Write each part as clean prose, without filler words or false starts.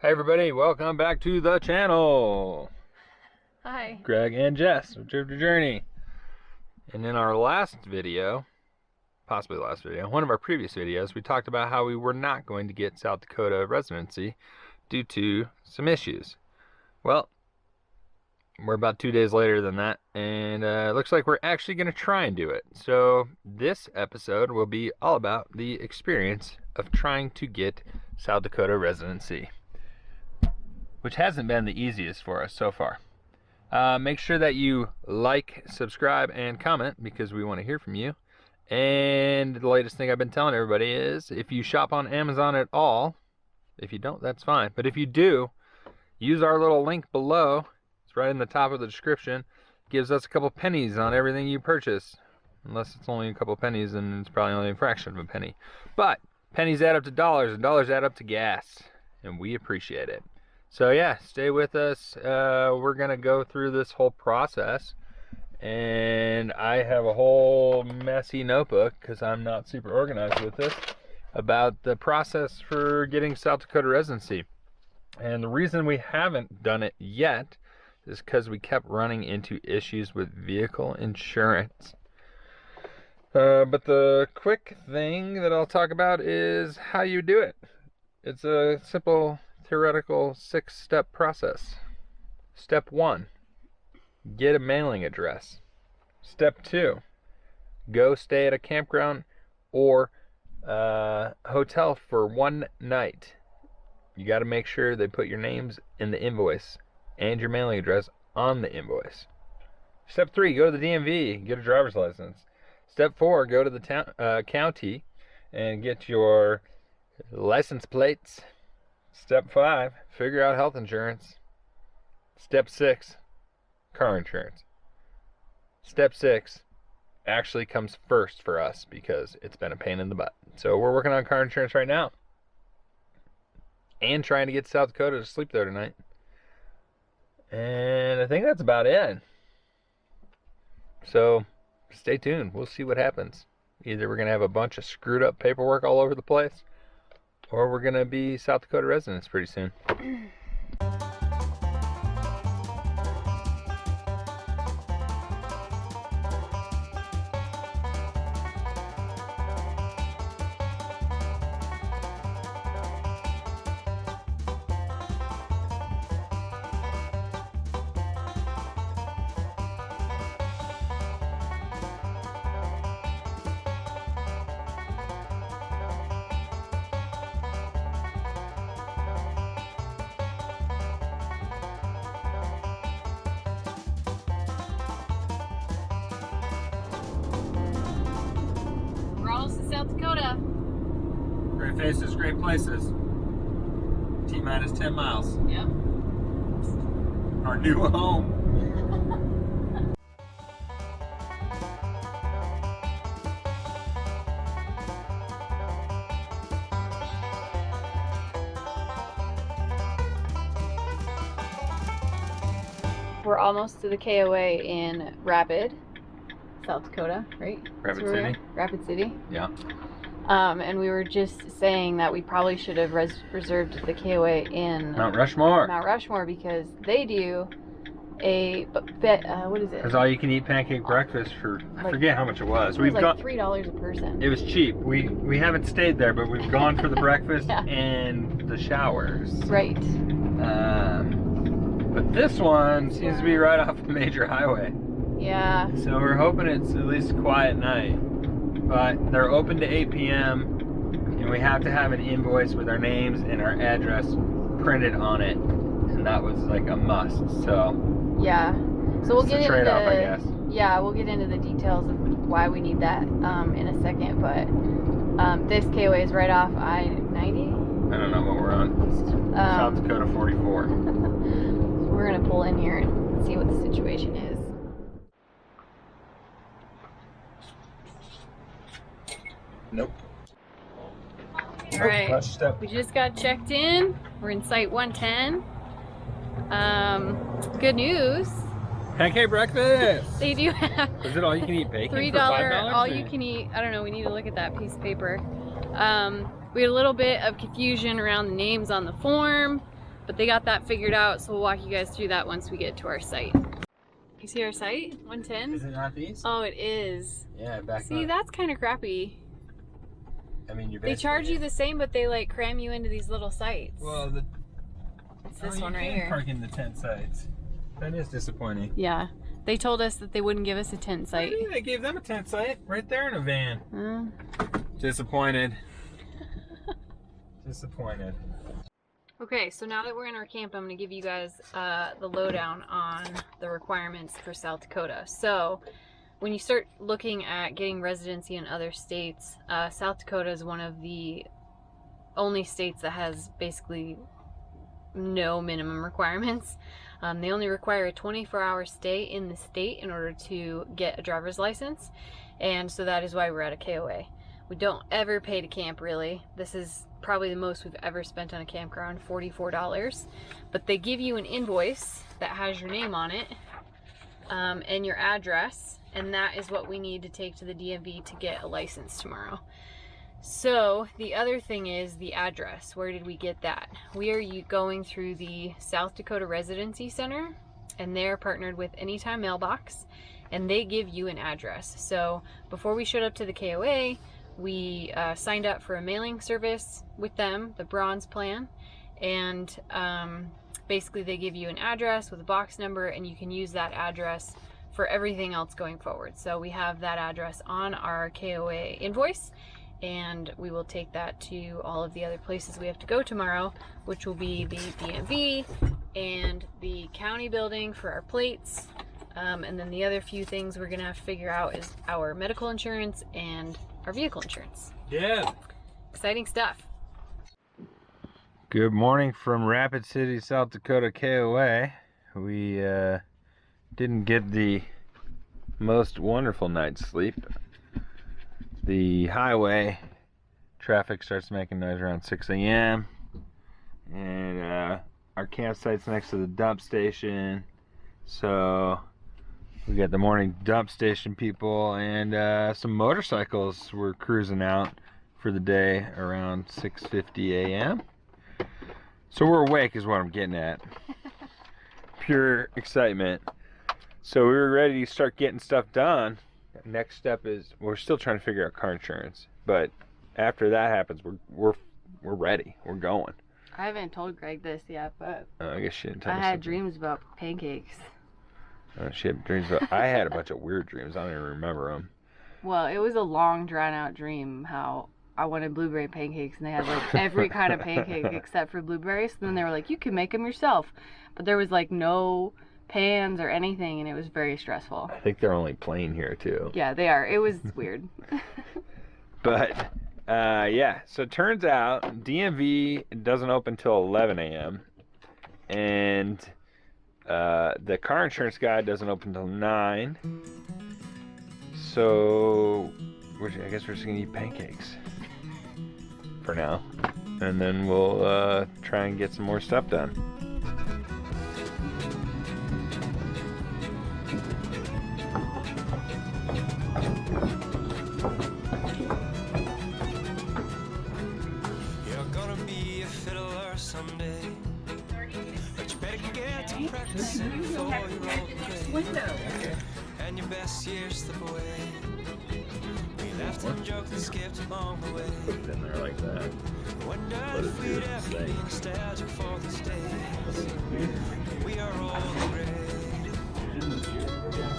Hey everybody, welcome back to the channel. Hi. Greg and Jess with Drift to Journey. And in our last video, possibly last video, one of our previous videos, we talked about how we were not going to get South Dakota residency due to some issues. Well, we're about 2 days later than that, and it looks like we're actually going to try and do it. So this episode will be all about the experience of trying to get South Dakota residency, which hasn't been the easiest for us so far. Make sure that you like, subscribe, and comment because we want to hear from you. And the latest thing I've been telling everybody is if you shop on Amazon at all, if you don't, that's fine. But if you do, use our little link below. It's right in the top of the description. It gives us a couple pennies on everything you purchase. Unless it's only a couple pennies, and it's probably only a fraction of a penny. But pennies add up to dollars, and dollars add up to gas. And we appreciate it. So yeah, stay with us. We're gonna go through this whole process, and I have a whole messy notebook because I'm not super organized with this about the process for getting South Dakota residency. And the reason we haven't done it yet is because we kept running into issues with vehicle insurance. But the quick thing that I'll talk about is how you do it. It's a simple theoretical 6-step process. Step 1, get a mailing address. Step 2, go stay at a campground or hotel for 1 night. You got to make sure they put your names in the invoice and your mailing address on the invoice. Step 3, go to the DMV, get a driver's license. Step 4, go to the county and get your license plates. Step 5, figure out health insurance. Step 6, car insurance. Step 6 actually comes first for us because it's been a pain in the butt. So we're working on car insurance right now and trying to get to South Dakota to sleep there tonight. And I think that's about it. So stay tuned. We'll see what happens. Either we're going to have a bunch of screwed up paperwork all over the place, or we're going to be South Dakota residents pretty soon. South Dakota. Great faces, great places. T-minus 10 miles. Yep. Our new home. We're almost to the KOA in Rapid, South Dakota, right? Rapid City. Rapid City. Yeah. And we were just saying that we probably should have reserved the KOA in Mount Rushmore. Mount Rushmore because they do a what is it? It's all you can eat pancake breakfast for I forget how much it was. It was like $3 a person. It was cheap. We haven't stayed there, but we've gone for the breakfast Yeah. and the showers. Right. But this one seems to be right off a major highway. Yeah. So we're hoping it's at least a quiet night. But they're open to 8 p.m. and we have to have an invoice with our names and our address printed on it. And that was like a must. So yeah. So we'll get into trade-off, I guess. Yeah, we'll get into the details of why we need that in a second. But this KOA is right off I-90. I don't know what we're on. South Dakota 44. We're gonna pull in here and see what the situation is. Nope. All right, we just got checked in. We're in site 110. Good news. Pancake breakfast! They do have Is it all you can eat bacon? $3 for $5? all you can eat. I don't know, we need to look at that piece of paper. We had a little bit of confusion around the names on the form. But they got that figured out, so we'll walk you guys through that once we get to our site. You see our site? 110? Is it not these? Oh, it is. Yeah, back See, up. that's kind of crappy. I mean, you're They charge you the same, but they like cram you into these little sites. Well, it's this one right here. Park in the tent sites. That is disappointing. Yeah. They told us that they wouldn't give us a tent site. Maybe they gave them a tent site right there in a van. Disappointed. Disappointed. Okay, so now that we're in our camp, I'm going to give you guys the lowdown on the requirements for South Dakota. So, when you start looking at getting residency in other states, South Dakota is one of the only states that has basically no minimum requirements. They only require a 24-hour stay in the state in order to get a driver's license, and so that is why we're at a KOA. We don't ever pay to camp, really. This is probably the most we've ever spent on a campground, $44. But they give you an invoice that has your name on it and your address, and that is what we need to take to the DMV to get a license tomorrow. So the other thing is the address. Where did we get that? We are going through the South Dakota Residency Center, and they're partnered with Anytime Mailbox, and they give you an address. So before we showed up to the KOA, we signed up for a mailing service with them, the Bronze Plan, and basically they give you an address with a box number, and you can use that address for everything else going forward. So we have that address on our KOA invoice, and we will take that to all of the other places we have to go tomorrow, which will be the DMV and the county building for our plates, and then the other few things we're gonna have to figure out is our medical insurance and our vehicle insurance. Yeah. Exciting stuff. Good morning from Rapid City, South Dakota KOA. We didn't get the most wonderful night's sleep. The highway traffic starts making noise around 6 a.m. and our campsite's next to the dump station, so we got the morning dump station people, and some motorcycles were cruising out for the day around 6:50 a.m. So we're awake is what I'm getting at. Pure excitement. So we were ready to start getting stuff done. Next step is we're still trying to figure out car insurance, but after that happens, we're ready. We're going. I haven't told Greg this yet, but I guess she didn't tell I me had something. dreams about pancakes. She had dreams about. I had a bunch of weird dreams. I don't even remember them. Well, it was a long, drawn-out dream how I wanted blueberry pancakes, and they had like every kind of pancake except for blueberries. And then they were like, you can make them yourself, but there was like no pans or anything, and it was very stressful. I think they're only plain here too. Yeah, they are. It was weird. But yeah, so it turns out DMV doesn't open till 11 a.m. and the car insurance guy doesn't open till 9. So I guess we're just gonna eat pancakes for now, and then we'll try and get some more stuff done. And your best years slip away. We laughed and joked and skipped along the way. Put it in there like that. Wondered if we'd ever be nostalgic for these days. We are all great.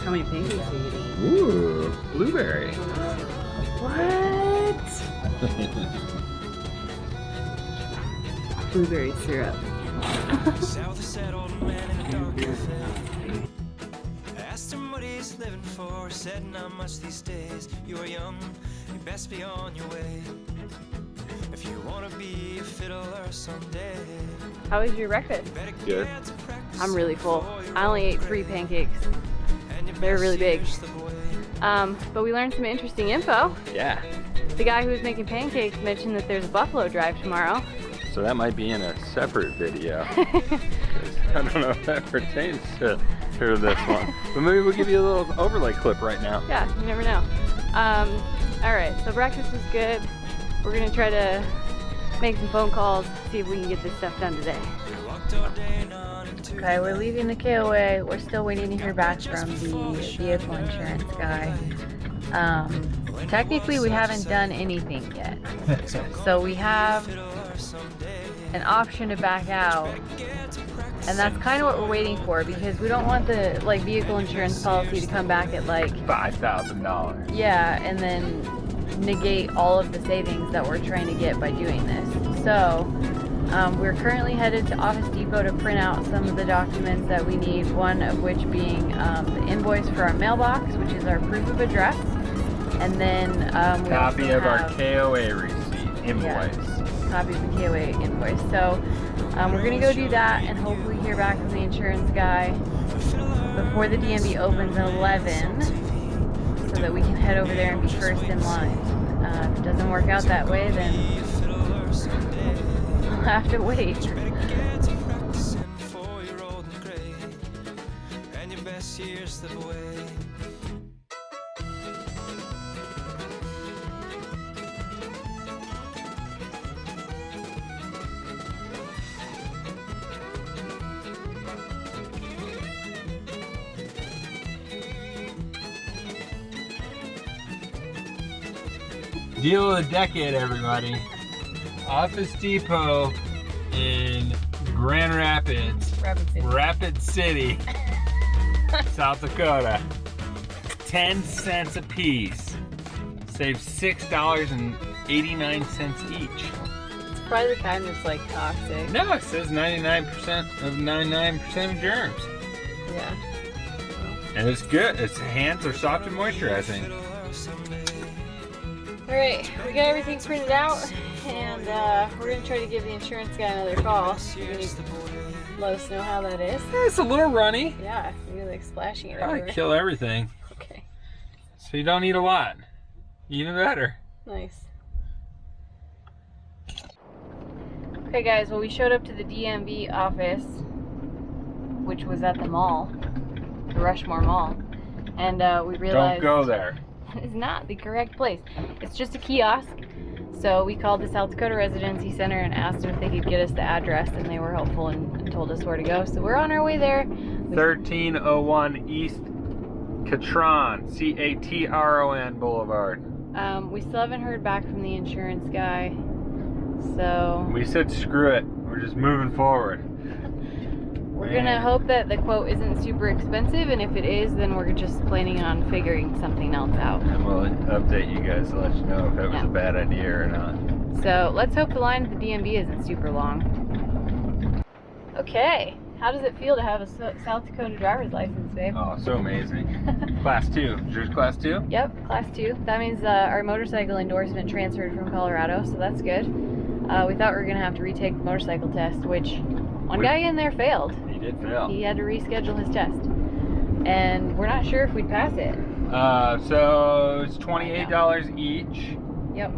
How many pancakes are you eating? Ooh, blueberry. What? Blueberry syrup. South of that old man in a dark cafe. Asked him what he's living for. Said not much these days. You are young, you best be on your way. If you want to be a fiddler someday. How was your breakfast? Good. I'm really full. I only ate 3 pancakes. They're really big. But we learned some interesting info. Yeah. The guy who was making pancakes mentioned that there's a buffalo drive tomorrow. So that might be in a separate video. I don't know if that pertains to this one. But maybe we'll give you a little overlay clip right now. Yeah, you never know. Alright, so breakfast was good. We're gonna try to make some phone calls, see if we can get this stuff done today. Okay, we're leaving the KOA. We're still waiting to hear back from the vehicle insurance guy. Technically, we haven't done anything yet. So we have an option to back out. And that's kind of what we're waiting for, because we don't want the vehicle insurance policy to come back at like $5,000. yeah, and then negate all of the savings that we're trying to get by doing this. So we're currently headed to Office Depot to print out some of the documents that we need, one of which being the invoice for our mailbox, which is our proof of address, and then we Copy also of our have, KOA receipt, invoice. yeah, copy of the KOA invoice. So we're gonna go do that and hopefully hear back from the insurance guy before the DMV opens at 11, so that we can head over there and be first in line. If it doesn't work out that way, then we'll have to wait. Deal of the decade, everybody. Office Depot in Grand Rapids, Rapid City, South Dakota. 10 cents a piece. Save $6.89 each. It's probably the kind that's like toxic. No, it says 99% of 99% of germs. Yeah. And it's good. Its hands are soft and moisturizing. Alright, we got everything printed out, and we're going to try to give the insurance guy another call. You're going to let us know how that is. It's a little runny. Yeah, you're like splashing it Probably everywhere. kill everything. Okay, So you don't need a lot. Even better. nice. Okay guys, well we showed up to the DMV office, which was at the mall, the Rushmore Mall, and we realized... Don't go there. is not the correct place. It's just a kiosk. So we called the South Dakota Residency Center and asked them if they could get us the address, and they were helpful and told us where to go. So we're on our way there. 1301 East Catron, C-A-T-R-O-N Boulevard. We still haven't heard back from the insurance guy. So We said screw it. We're just moving forward. we're gonna hope that the quote isn't super expensive, and if it is, then we're just planning on figuring something else out. And we'll update you guys to let you know if it was Yeah. a bad idea or not. So let's hope the line at the DMV isn't super long. Okay, how does it feel to have a South Dakota driver's license, babe? Oh, so amazing. Class 2. Is yours Class 2? Yep, Class 2. That means our motorcycle endorsement transferred from Colorado, so that's good. We thought we were going to have to retake the motorcycle test, which one guy in there failed. He did fail. He had to reschedule his test. And we're not sure if we'd pass it. So it's $28 each. Yep.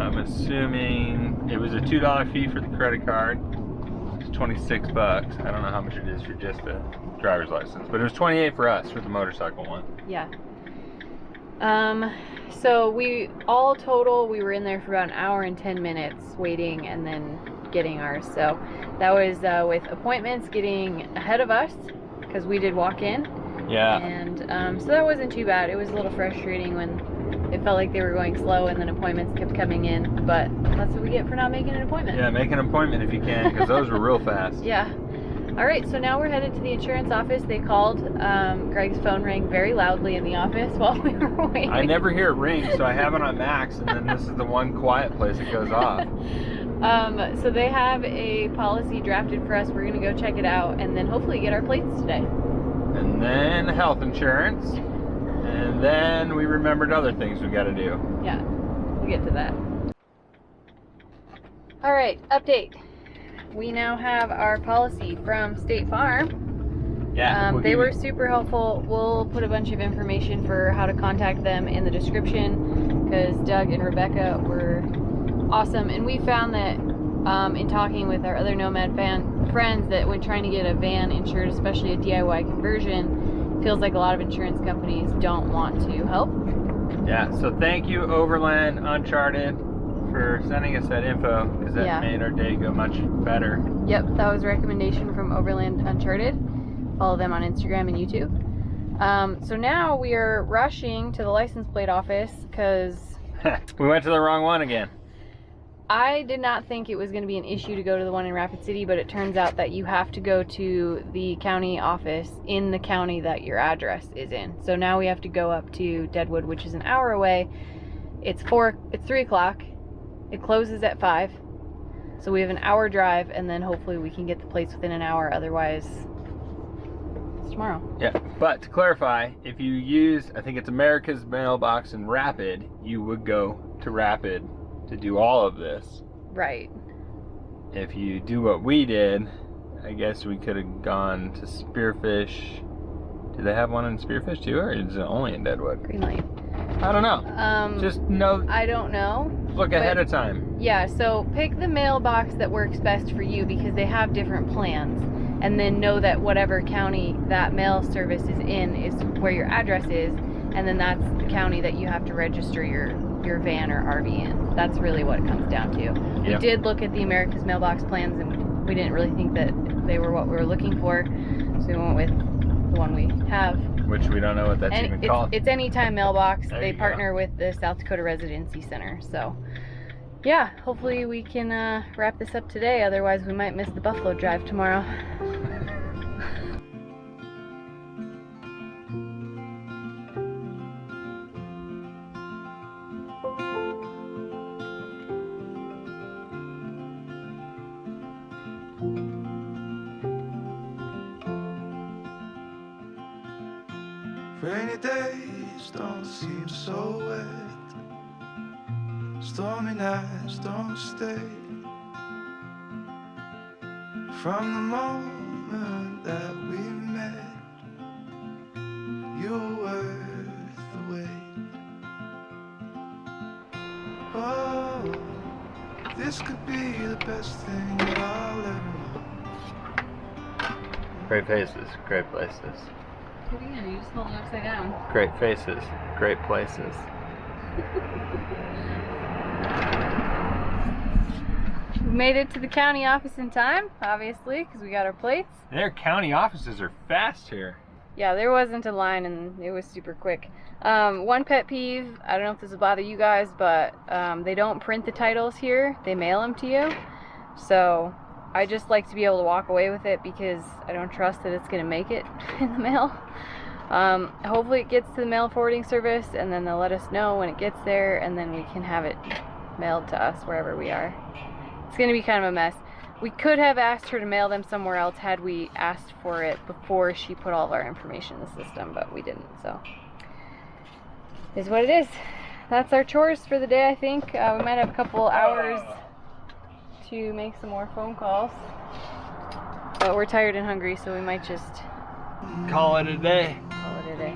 I'm assuming it was a $2 fee for the credit card. It's 26 bucks. I don't know how much it is for just a driver's license, but it was 28 for us for the motorcycle one. Yeah. So we were in there for about an hour and 10 minutes waiting and then getting ours. So that was with appointments getting ahead of us, because we did walk in. Yeah. And so that wasn't too bad. It was a little frustrating when it felt like they were going slow and then appointments kept coming in, but that's what we get for not making an appointment. Yeah, make an appointment if you can, because those were real fast. Yeah. All right, so now we're headed to the insurance office. They called. Greg's phone rang very loudly in the office while we were waiting. I never hear it ring, so I have it on max, and then this is the one quiet place it goes off. So they have a policy drafted for us. We're gonna go check it out and then hopefully get our plates today. And then health insurance, and then we remembered other things we got to do. Yeah, we'll get to that. All right, update. We now have our policy from State Farm. Yeah. They were super helpful. We'll put a bunch of information for how to contact them in the description, because Doug and Rebecca were awesome. And we found that in talking with our other Nomad friends, that when trying to get a van insured, especially a DIY conversion, feels like a lot of insurance companies don't want to help. Yeah, so thank you Overland Uncharted for sending us that info, because that made our day go much better. Yep, that was a recommendation from Overland Uncharted. Follow them on Instagram and YouTube. So now we are rushing to the license plate office because we went to the wrong one again. I did not think it was going to be an issue to go to the one in Rapid City, but it turns out that you have to go to the county office in the county that your address is in. So now we have to go up to Deadwood, which is an hour away. It's 3 o'clock. It closes at 5. So we have an hour drive, and then hopefully we can get the plates within an hour. Otherwise, it's tomorrow. Yeah, but to clarify, if you use, I think it's America's Mailbox and Rapid, you would go to Rapid to do all of this. Right. If you do what we did, I guess we could have gone to Spearfish. Do they have one in Spearfish too, or is it only in Deadwood? Greenlight. I don't know. Just know. I don't know. Look ahead of time. Yeah, so pick the mailbox that works best for you because they have different plans. And then know that whatever county that mail service is in is where your address is. And then that's the county that you have to register your van or RV in. That's really what it comes down to. Yep. We did look at the America's Mailbox plans and we didn't really think that they were what we were looking for. So we went with the one we have. Which we don't know what that's even called. It's Anytime Mailbox. There they you partner go. with the South Dakota Residency Center. So yeah, hopefully we can wrap this up today. Otherwise we might miss the Buffalo drive tomorrow. Rainy days don't seem so wet. Stormy nights don't stay. From the moment that we met, you were worth the wait. Oh, this could be the best thing that I'll ever know. Great faces, great places. What are you gonna do? You just hold it upside down. Great faces, great places. We made it to the county office in time, obviously, because we got our plates. Their county offices are fast here. Yeah, there wasn't a line and it was super quick. One pet peeve, I don't know if this will bother you guys, but they don't print the titles here. They mail them to you. So I just like to be able to walk away with it because I don't trust that it's going to make it in the mail. Hopefully it gets to the mail forwarding service and then they'll let us know when it gets there and then we can have it mailed to us wherever we are. It's going to be kind of a mess. We could have asked her to mail them somewhere else had we asked for it before she put all of our information in the system, but we didn't, so it is what it is. That's our chores for the day, I think. We might have a couple hours to make some more phone calls, but we're tired and hungry, so we might just Call it a day. call it a day.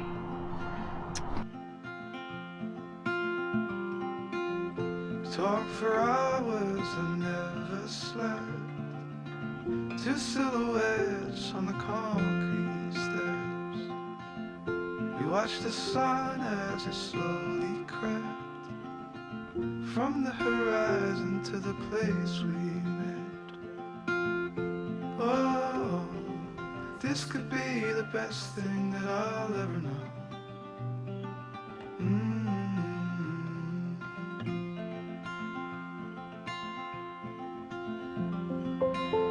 Talk for hours and never slept. Two silhouettes on the concrete steps. We watched the sun as it slowly crept from the horizon to the place we met. Oh, this could be the best thing that I'll ever know.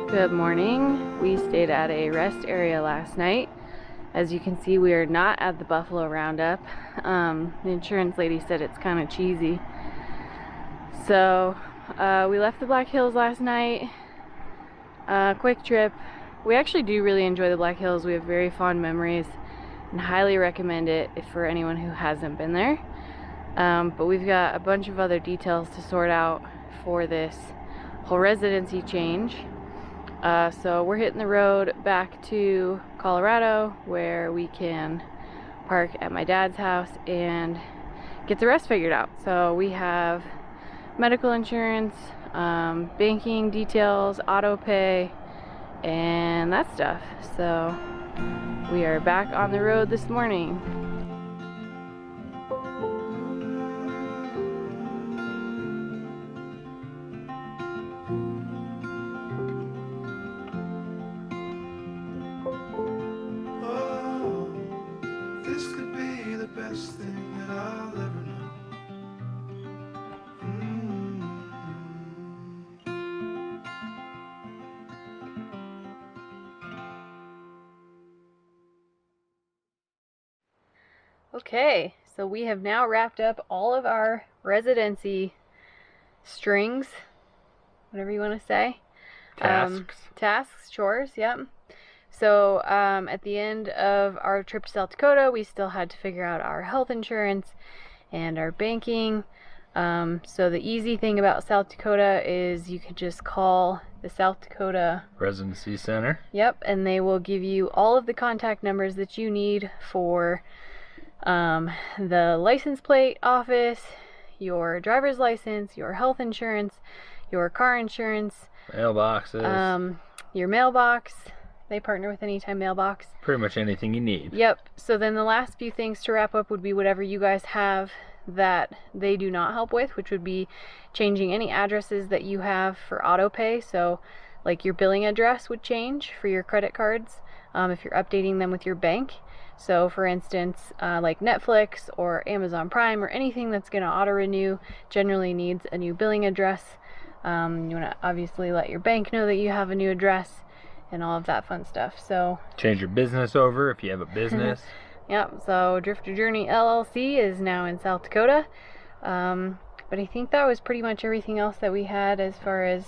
Good morning. We stayed at a rest area last night. As you can see, we are not at the Buffalo Roundup. The insurance lady said it's kind of cheesy. So we left the Black Hills last night. Quick trip. We actually do really enjoy the Black Hills. We have very fond memories and highly recommend it for anyone who hasn't been there. But we've got a bunch of other details to sort out for this whole residency change. So we're hitting the road back to Colorado where we can park at my dad's house and get the rest figured out. So we have medical insurance, banking details, auto pay, and that stuff. So we are back on the road this morning. best thing that I'll ever know. Okay, so we have now wrapped up all of our residency strings, whatever you want to say. Tasks, chores, yep. So at the end of our trip to South Dakota, we still had to figure out our health insurance and our banking. So the easy thing about South Dakota is you could just call the South Dakota Residency Center. Yep, and they will give you all of the contact numbers that you need for the license plate office, your driver's license, your health insurance, your car insurance, mailboxes, your mailbox. They partner with Anytime Mailbox. Pretty much anything you need. Yep. So then the last few things to wrap up would be whatever you guys have that they do not help with, which would be changing any addresses that you have for auto pay. So like your billing address would change for your credit cards if you're updating them with your bank. So for instance, like Netflix or Amazon Prime or anything that's going to auto renew generally needs a new billing address. You want to obviously let your bank know that you have a new address and all of that fun stuff. So change your business over if you have a business. Yep, so Drifter Journey LLC is now in South Dakota. But I think that was pretty much everything else that we had as far as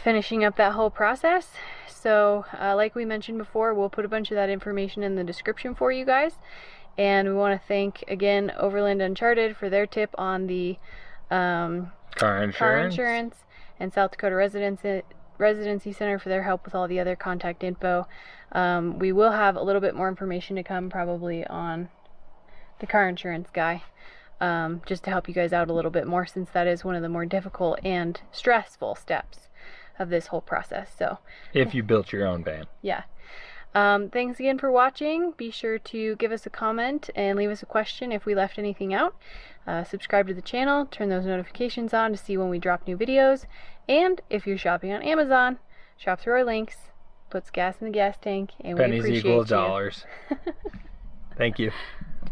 finishing up that whole process. So like we mentioned before, we'll put a bunch of that information in the description for you guys. And we want to thank again Overland Uncharted for their tip on the car insurance and South Dakota Residency Center for their help with all the other contact info. We will have a little bit more information to come probably on the car insurance guy, just to help you guys out a little bit more, since that is one of the more difficult and stressful steps of this whole process. So if you built your own van. Yeah. Thanks again for watching. Be sure to give us a comment and leave us a question if we left anything out. Subscribe to the channel, turn those notifications on to see when we drop new videos, and if you're shopping on Amazon, shop through our links, puts gas in the gas tank, and pennies we appreciate equal you. dollars. Thank you.